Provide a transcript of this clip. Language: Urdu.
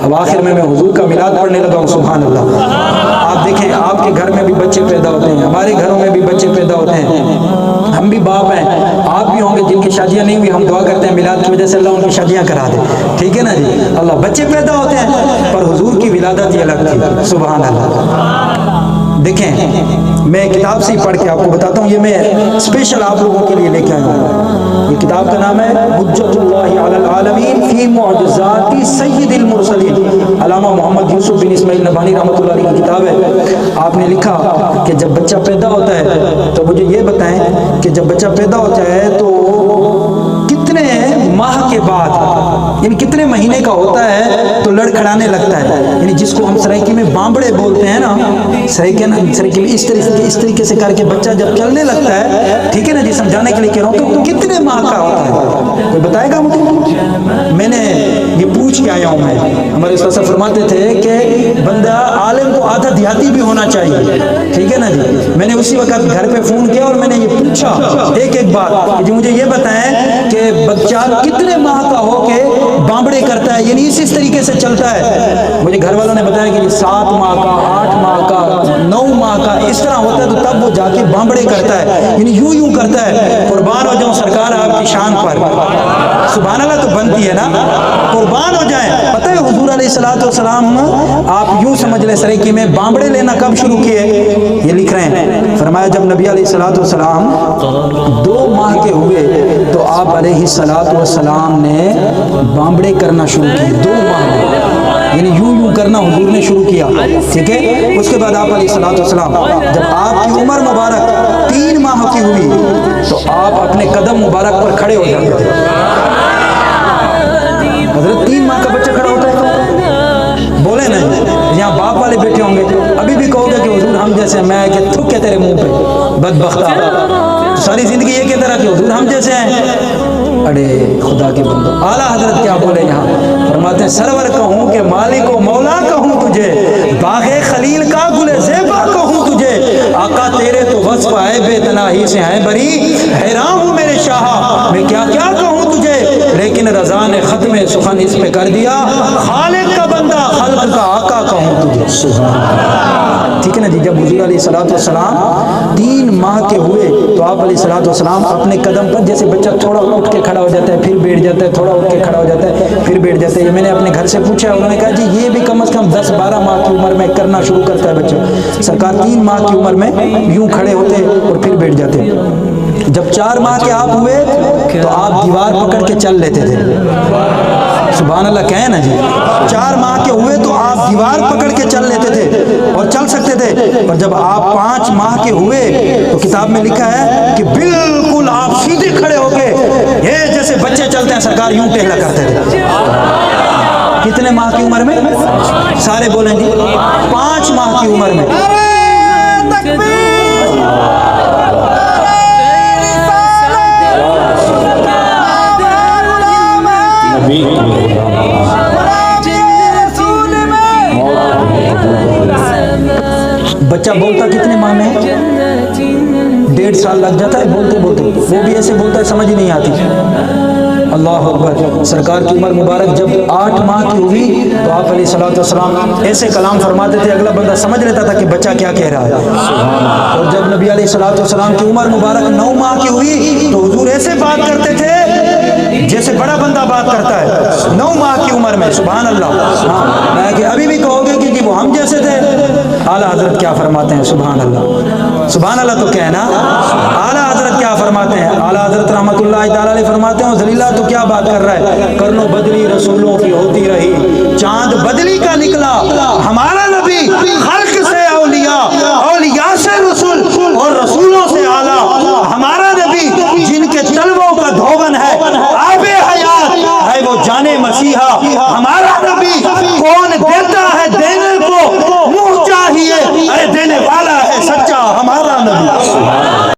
اب آخر میں حضور کا میلاد پڑھنے لگا ہوں. سبحان اللہ. آپ دیکھیں آپ کے گھر میں بھی بچے پیدا ہوتے ہیں, ہمارے گھروں میں بھی بچے پیدا ہوتے ہیں, ہم بھی باپ ہیں, آپ بھی ہوں گے جن کی شادیاں نہیں ہوئی, ہم دعا کرتے ہیں میلاد کی وجہ سے اللہ ان کی شادیاں کرا دے, ٹھیک ہے نا جی. اللہ بچے پیدا ہوتے ہیں, پر حضور کی ولادت ہی الگ تھی. سبحان اللہ. دیکھیں میں کتاب سے ہی پڑھ کے آپ کو بتاتا ہوں, یہ میں اسپیشل آپ لوگوں کے لیے لے کے آیا ہوں. یہ کتاب کا نام ہے حجت اللہ علی العالمین فی معجزات سید المرسلین. علامہ محمد یوسف بن اسماعیل نبہانی رحمۃ اللہ علیہ کی کتاب ہے. آپ نے لکھا کہ جب بچہ پیدا ہوتا ہے تو مجھے یہ بتائیں کہ جب بچہ پیدا ہوتا ہے تو کتنے ماہ کے بعد, یعنی کتنے مہینے کا ہوتا ہے تو لڑکھڑانے لگتا ہے, یعنی جس کو ہم سرائکی میں بامبڑے بولتے ہیں نا, سرائکی میں اس طریقے سے کر کے بچہ جب چلنے لگتا ہے, ٹھیک ہے نا جی, سمجھانے کے لیے کہہ رہا ہوں, تو کتنے ماہ کا ہوتا ہے کوئی بتائے گا مجھے؟ میں نے یہ پوچھ کے آیا ہوں. میں ہمارے استاد فرماتے تھے کہ بندہ عالم کو آدھا دیہاتی بھی ہونا چاہیے, ٹھیک ہے نا جی. میں نے اسی وقت گھر پہ فون کیا اور میں نے یہ پوچھا ایک ایک بات, جی مجھے یہ بتائیں کہ بچہ کتنے ماہ کا ہو کے بامبڑے کرتا ہے, یعنی اس طریقے سے چلتا ہے. مجھے گھر والوں نے بتایا کہ 7 ماہ کا, 8 ماہ کا, 9 ماہ کا اس طرح ہوتا ہے, تو تب وہ جا کے بامبڑے کرتا ہے, یعنی یوں کرتا ہے. قربان ہو جاؤں سرکار آپ کی شان پر, سبحان اللہ تو بنتی ہے نا, قربان ہو جائیں. پتہ ہے حضور علیہ الصلوۃ والسلام, آپ یوں سمجھ لیں سرائکی میں بامبڑے لینا کب شروع کیے, یہ لکھ رہے ہیں, فرمایا جب نبی علیہ الصلوۃ والسلام 2 ماہ کے ہوئے تو آپ علیہ الصلوۃ والسلام نے بامبڑے کرنا شروع کیے. 2 ماہ میں, یعنی یوں کرنا حضور نے شروع کیا, ٹھیک ہے. اس کے بعد آپ علیہ الصلوۃ والسلام جب آپ کی عمر مبارک 3 ماہ کی ہوئی تو آپ اپنے قدم مبارک پر کھڑے ہو جاتے تھے. حضرت 3 ماہ کا بچہ کھڑا ہوتا ہے, بولے نا, یہاں باپ والے بیٹھے ہوں گے, ابھی بھی کہو گے کہ حضور ہم جیسے, میں کہ تھوک کے تیرے منہ پہ بدبختہ, ساری زندگی یہ کہتا رہا کہ حضور ہم جیسے ہیں. اڑے خدا کے بندو, اعلیٰ حضرت کیا بولے یہاں, فرماتے ہیں سرور کہوں کہ مالک و مولا کہوں تجھے, باغ خلیل کا گل زیبا کہوں تجھے, آقا تیرے تو وصف ہے بے تناہی سے ہیں بری, حیران ہوں میرے شاہ میں کیا کیا کہوں تجھے, لیکن رضا نے ختم سخن اس پہ کر دیا, خالق کا بندہ خلق کا آقا کہوں تجھے. ٹھیک ہے نا جی. جب حضور علیہ الصلوۃ والسلام 3 ماہ کے ہوئے تو آپ علیہ الصلوۃ والسلام اپنے قدم پر, جیسے بچہ تھوڑا اٹھ کے کھڑا ہو جاتا ہے پھر بیٹھ جاتا ہے, تھوڑا اٹھ کے کھڑا ہو جاتا ہے پھر بیٹھ جاتا ہے, یہ میں نے اپنے گھر سے پوچھا, انہوں نے کہا جی یہ بھی کم از کم 10-12 ماہ کی عمر میں کرنا شروع کرتا ہے بچہ. سرکار 3 ماہ کی عمر میں یوں کھڑے ہوتے اور پھر بیٹھ جاتے. جب 4 ماہ کے آپ ہوئے تو آپ دیوار پکڑ کے چل لیتے تھے. سبحان اللہ کہیں نا جی. 4 ماہ کے ہوئے تو آپ دیوار پکڑ کے چل لیتے تھے اور چل سکتے تھے, اور جب آپ 5 ماہ کے ہوئے تو کتاب میں لکھا ہے کہ بالکل آپ سیدھے کھڑے ہو کے, یہ جیسے بچے چلتے ہیں سرکار یوں ٹہلا کرتے تھے. کتنے ماہ کی عمر میں, سارے بولیں جی, 5 ماہ کی عمر میں. بچہ بولتا کتنے ماہ میں, 1.5 سال لگ جاتا ہے بولتے بولتے, وہ بھی ایسے بولتا ہے سمجھ ہی نہیں آتی. اللہ اکبر. سرکار کی عمر مبارک جب 8 ماہ کی ہوئی تو آپ علیہ الصلوۃ والسلام ایسے کلام فرماتے تھے اگلا بندہ سمجھ لیتا تھا کہ بچہ کیا کہہ رہا ہے. اور جب نبی علیہ الصلوۃ والسلام کی عمر مبارک 9 ماہ کی ہوئی تو حضور ایسے بات کرتے تھے جیسے بڑا بندہ بات کرتا ہے 9 ماہ کی عمر میں. سبحان اللہ. ہاں میں کہ ابھی بھی کہو گے کہ جی وہ ہم جیسے تھے. اعلیٰ حضرت کیا فرماتے ہیں, سبحان اللہ, سبحان اللہ تو کہنا. اعلیٰ حضرت کیا فرماتے ہیں, اعلیٰ حضرت رحمۃ اللہ تعالیٰ علیہ فرماتے ہیں ذلیلہ تو کیا بات کر رہا ہے, کرنو بدلی رسولوں کی ہوتی رہی, چاند بدلی کا نکلا ہمارا نبی, خلق سے اولیاء, اولیاء سے رسول, اور رسولوں سے اعلیٰ ہمارا نبی, جن کے تلووں کا دھوبن ہے آب حیات ہے وہ جانے مسیحا, ہمارا